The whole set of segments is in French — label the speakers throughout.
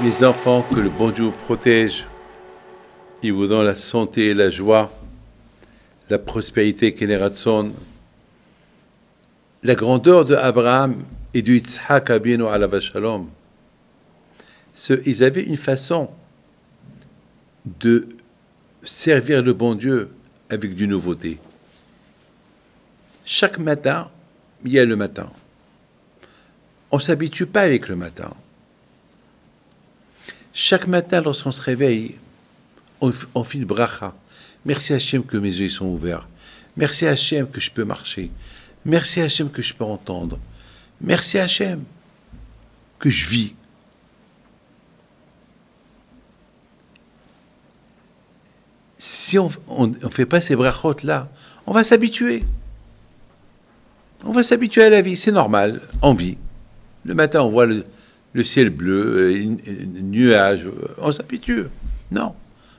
Speaker 1: Mes enfants, que le bon Dieu vous protège, il vous donne la santé et la joie, la prospérité Keneratson, la grandeur de Abraham et de Yitzhak Abinu alav shalom. Ils avaient une façon de servir le bon Dieu avec du nouveauté. Chaque matin, il y a le matin. On ne s'habitue pas avec le matin. Chaque matin, lorsqu'on se réveille, on fait une bracha. Merci Hachem que mes yeux sont ouverts. Merci Hachem que je peux marcher. Merci Hachem que je peux entendre. Merci Hachem que je vis. Si on ne fait pas ces brachot-là, on va s'habituer. On va s'habituer à la vie, c'est normal, on vit. Le matin, on voit le ciel bleu, les nuages, on s'habitue. Non,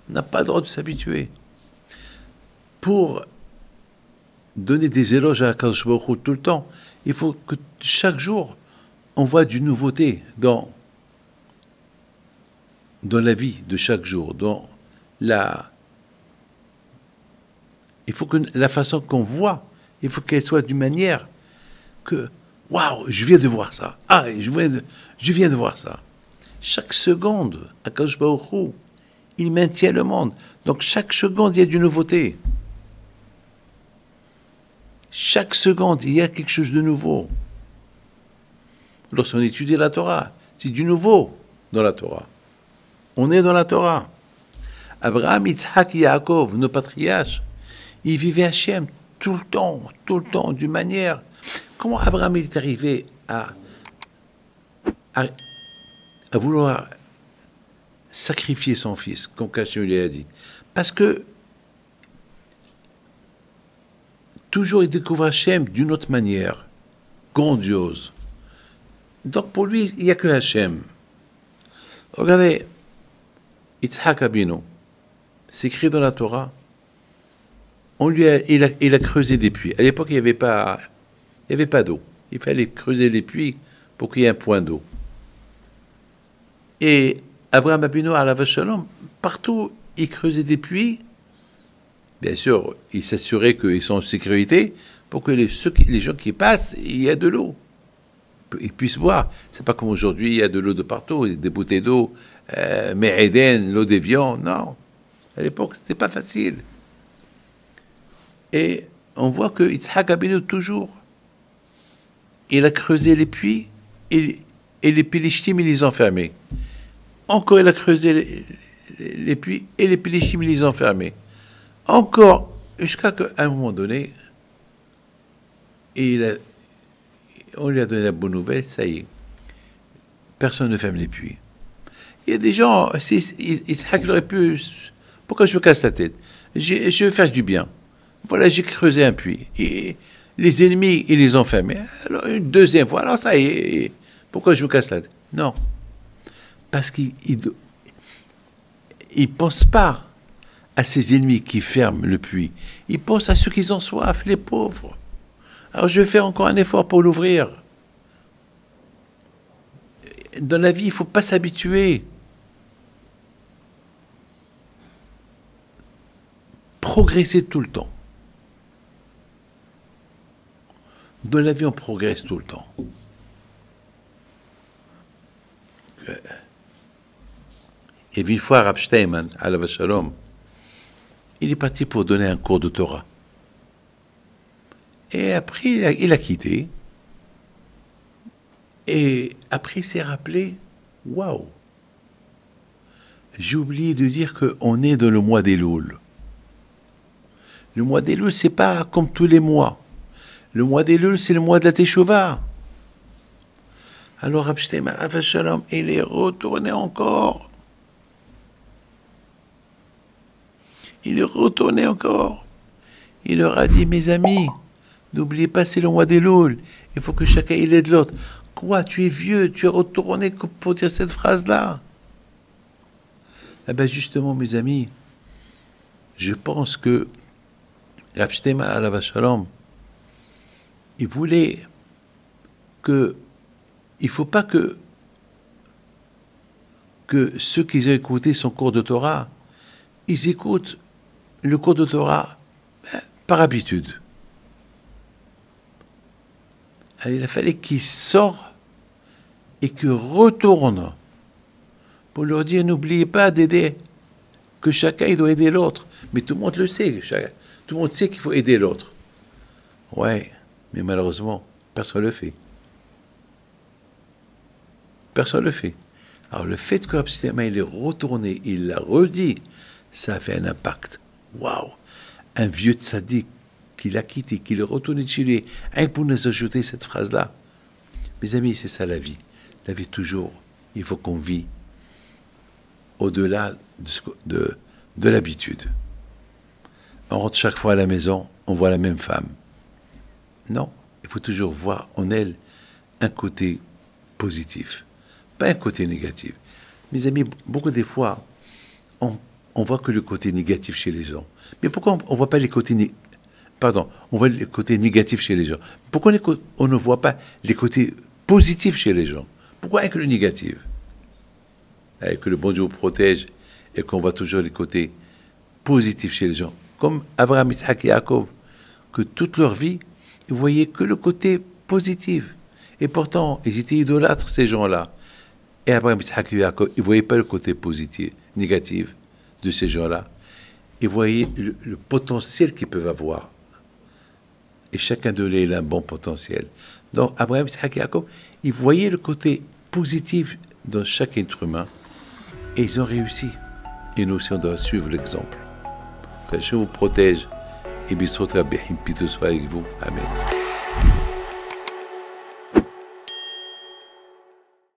Speaker 1: on n'a pas le droit de s'habituer. Pour donner des éloges à Akadosh Baruch Hu tout le temps, il faut que chaque jour, on voit d'une nouveauté dans la vie de chaque jour, il faut que la façon qu'on voit, il faut qu'elle soit d'une manière que, waouh, je viens de voir ça. Ah, je viens de voir ça. Chaque seconde, Akadosh Baruch Hu, il maintient le monde. Donc chaque seconde, il y a d'une nouveauté. Chaque seconde, il y a quelque chose de nouveau. Lorsqu'on étudie la Torah, c'est du nouveau dans la Torah. On est dans la Torah. Abraham, Yitzhak et Yaakov, nos patriarches, ils vivaient Hachem tout le temps, d'une manière. Comment Abraham est arrivé à vouloir sacrifier son fils, comme Hachem lui a dit? Parce que toujours il découvre Hachem d'une autre manière, grandiose. Donc pour lui, il n'y a que Hachem. Regardez, Yitzhak Abinu, c'est écrit dans la Torah. Il a creusé des puits. À l'époque, il n'y avait pas d'eau. Il fallait creuser les puits pour qu'il y ait un point d'eau. Et Abraham Abinu alav shalom, partout, il creusait des puits. Bien sûr, il s'assurait qu'ils sont en sécurité pour que les gens qui passent, il y a de l'eau. Ils puissent boire. C'est pas comme aujourd'hui, il y a de l'eau de partout, des bouteilles d'eau, Eden, l'eau d'Évian. Non. À l'époque, c'était pas facile. Et on voit que Yitzhak Abinu, toujours, il a creusé les puits et les Pélishtim, il les a fermés. Encore, il a creusé les puits et les Pélishtim, il les a fermés. Encore, jusqu'à un moment donné, on lui a donné la bonne nouvelle, ça y est, personne ne ferme les puits. Il y a des gens, Yitzhak aurait pu, pourquoi je me casse la tête? Je veux faire du bien. Voilà, j'ai creusé un puits. Et les ennemis, ils les ont fermés. Alors, une deuxième fois, alors ça y est, pourquoi je me casse la tête? Non. Parce qu'ils ne pensent pas à ces ennemis qui ferment le puits. Ils pensent à ceux qui ont soif, les pauvres. Alors, je vais faire encore un effort pour l'ouvrir. Dans la vie, il ne faut pas s'habituer. Progresser tout le temps. Dans la vie, on progresse tout le temps. Et une fois, Rav Steinman, alav shalom, il est parti pour donner un cours de Torah. Et après, il a quitté. Et après, il s'est rappelé, waouh, j'ai oublié de dire qu'on est dans le mois d'Elul. Le mois d'Elul, c'est pas comme tous les mois. Le mois d'Elul, c'est le mois de la Teshuvah. Alors, Rav Steinman, alav shalom, il est retourné encore. Il est retourné encore. Il leur a dit, mes amis, n'oubliez pas, c'est le mois d'Elul. Il faut que chacun il aide l'autre. Quoi, tu es vieux, tu es retourné pour dire cette phrase-là? Eh bien, justement, mes amis, je pense que Rav Steinman alav shalom, il voulait que, il ne faut pas que que ceux qui ont écouté son cours de Torah, ils écoutent le cours de Torah par habitude. Alors, il a fallu qu'ils sortent et qu'ils retournent pour leur dire, n'oubliez pas d'aider, que chacun il doit aider l'autre. Mais tout le monde le sait, tout le monde sait qu'il faut aider l'autre. Ouais, mais malheureusement, personne ne le fait. Personne ne le fait. Alors le fait que Rabbi Shlomo il est retourné, il l'a redit, ça a fait un impact. Waouh! Un vieux tzaddik qui l'a quitté, qui est retourné de chez lui, pour nous ajouter cette phrase-là. Mes amis, c'est ça la vie. La vie toujours, il faut qu'on vit au-delà de l'habitude. On rentre chaque fois à la maison, on voit la même femme. Non, il faut toujours voir en elle un côté positif, pas un côté négatif. Mes amis, beaucoup des fois, on voit que le côté négatif chez les gens. Mais pourquoi on ne voit pas les côtés on voit les côtés négatifs chez les gens. Pourquoi on ne voit pas les côtés positifs chez les gens? Pourquoi avec le négatif? Avec que le bon Dieu vous protège et qu'on voit toujours les côtés positifs chez les gens. Comme Abraham, Isaac et Jacob, que toute leur vie, ils ne voyaient que le côté positif. Et pourtant, ils étaient idolâtres, ces gens-là. Et Abraham, Isaac et Jacob, ils ne voyaient pas le côté positif, négatif de ces gens-là. Ils voyaient le potentiel qu'ils peuvent avoir. Et chacun d'eux, il a un bon potentiel. Donc, Abraham, Isaac et Jacob, ils voyaient le côté positif dans chaque être humain. Et ils ont réussi. Et nous aussi, on doit suivre l'exemple. Que Dieu vous protège. Et bisous, Rabbi, soit avec vous. Amen.